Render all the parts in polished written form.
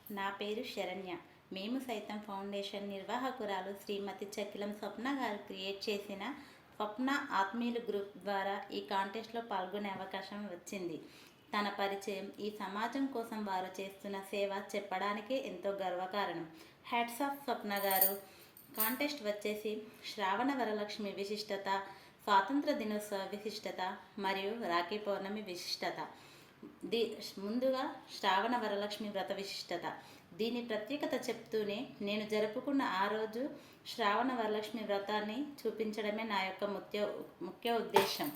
నా పేరు శరణ్య. మేము సైతం ఫౌండేషన్ నిర్వాహకురాలు శ్రీమతి చకిలం స్వప్న గారు క్రియేట్ చేసిన స్వప్న ఆత్మీయులు గ్రూప్ ద్వారా ఈ కాంటెస్ట్లో పాల్గొనే అవకాశం వచ్చింది. తన పరిచయం, ఈ సమాజం కోసం వారు చేస్తున్న సేవ చెప్పడానికే ఎంతో గర్వకారణం. హ్యాట్స్ ఆఫ్ స్వప్న గారు. కాంటెస్ట్ వచ్చేసి శ్రావణ వరలక్ష్మి విశిష్టత, స్వాతంత్ర దినోత్సవ విశిష్టత మరియు రాఖీ పౌర్ణమి విశిష్టత. ముందుగా శ్రావణ వరలక్ష్మి వ్రత విశిష్టత. దీని ప్రత్యేకత చెప్తూనే నేను జరుపుకున్న ఆ రోజు శ్రావణ వరలక్ష్మి వ్రతాన్ని చూపించడమే నా యొక్క ముఖ్య ఉద్దేశం.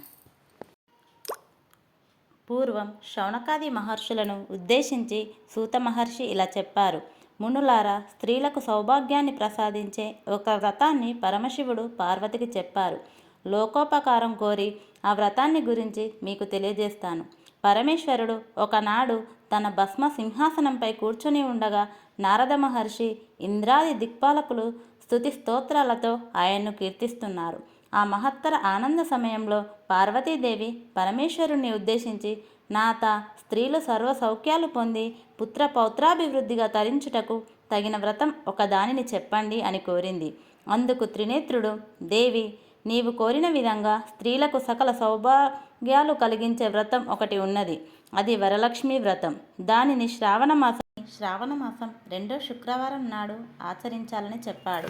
పూర్వం శౌనకాది మహర్షులను ఉద్దేశించి సూత మహర్షి ఇలా చెప్పారు: మునులారా, స్త్రీలకు సౌభాగ్యాన్ని ప్రసాదించే ఒక వ్రతాన్ని పరమశివుడు పార్వతికి చెప్పారు. లోకోపకారం కోరి ఆ వ్రతాన్ని గురించి మీకు తెలియజేస్తాను. పరమేశ్వరుడు ఒకనాడు తన భస్మ సింహాసనంపై కూర్చొని ఉండగా నారద మహర్షి, ఇంద్రాది దిక్పాలకులు స్తుతి స్తోత్రాలతో ఆయన్ను కీర్తిస్తున్నారు. ఆ మహత్తర ఆనంద సమయంలో పార్వతీదేవి పరమేశ్వరుణ్ణి ఉద్దేశించి, నాత, స్త్రీలు సర్వ సౌఖ్యాలు పొంది పుత్ర పౌత్రాభివృద్ధిగా తరించుటకు తగిన వ్రతం ఒకదానిని చెప్పండి అని కోరింది. అందుకు త్రినేత్రుడు, దేవి, నీవు కోరిన విధంగా స్త్రీలకు సకల సౌభాగ్యాలు కలిగించే వ్రతం ఒకటి ఉన్నది. అది వరలక్ష్మి వ్రతం. దానిని శ్రావణ మాసం 2వ శుక్రవారం నాడు ఆచరించాలని చెప్పాడు.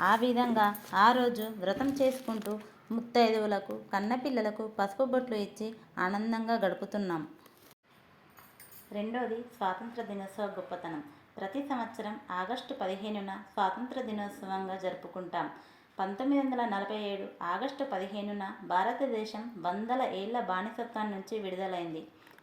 ఆ విధంగా ఆ రోజు వ్రతం చేసుకుంటూ ముత్తైదువులకు, కన్నపిల్లలకు పసుపు బొట్లు ఇచ్చి ఆనందంగా గడుపుతున్నాం. రెండోది స్వాతంత్ర దినోత్సవ గొప్పతనం. ప్రతి సంవత్సరం ఆగస్టు 15న స్వాతంత్ర దినోత్సవంగా జరుపుకుంటాం. 1947 ఆగస్టు 15న భారతదేశం 100 ఏళ్ల బానిసత్వం నుంచి విడుదలైంది.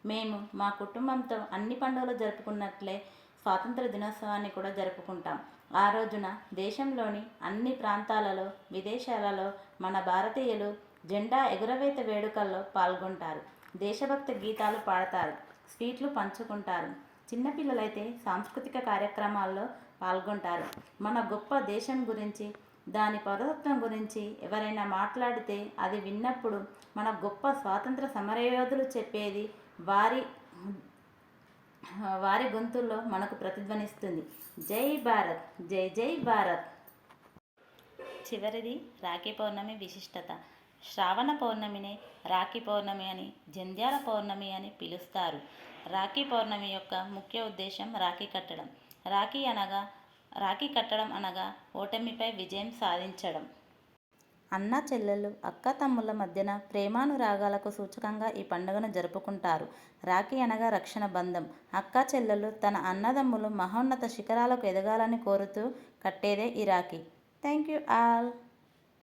మేము మా కుటుంబంతో అన్ని పండుగలు జరుపుకున్నట్లే స్వాతంత్ర దినోత్సవాన్ని కూడా జరుపుకుంటాం. ఆ రోజున దేశంలోని అన్ని ప్రాంతాలలో, విదేశాలలో మన భారతీయులు జెండా ఎగురవేత వేడుకల్లో పాల్గొంటారు. దేశభక్తి గీతాలు పాడతారు, స్వీట్లు పంచుకుంటారు. చిన్నపిల్లలైతే సాంస్కృతిక కార్యక్రమాల్లో పాల్గొంటారు. మన గొప్ప దేశం గురించి, దాని పౌరసత్వం గురించి ఎవరైనా మాట్లాడితే అది విన్నప్పుడు మన గొప్ప స్వాతంత్ర సమరయోధులు చెప్పేది వారి గొంతుల్లో మనకు ప్రతిధ్వనిస్తుంది. జై భారత్, జై జై భారత్. చివరిది రాఖీ పౌర్ణమి విశిష్టత. శ్రావణ పౌర్ణమినే రాఖీ పౌర్ణమి అని, జంధ్యాల పౌర్ణమి అని పిలుస్తారు. రాఖీ పౌర్ణమి యొక్క ముఖ్య ఉద్దేశం రాఖీ కట్టడం. రాఖీ కట్టడం అనగా ఓటమిపై విజయం సాధించడం. అన్నా చెల్లెళ్ళు, అక్క తమ్ముళ్ళ మధ్యన ప్రేమానురాగాలకు సూచకంగా ఈ పండుగను జరుపుకుంటారు. రాఖీ అనగా రక్షణ బంధం. అక్క చెల్లెళ్ళు తన అన్నదమ్ములు మహోన్నత శిఖరాలకు ఎదగాలని కోరుతూ కట్టేదే ఈ రాఖీ. Thank you all.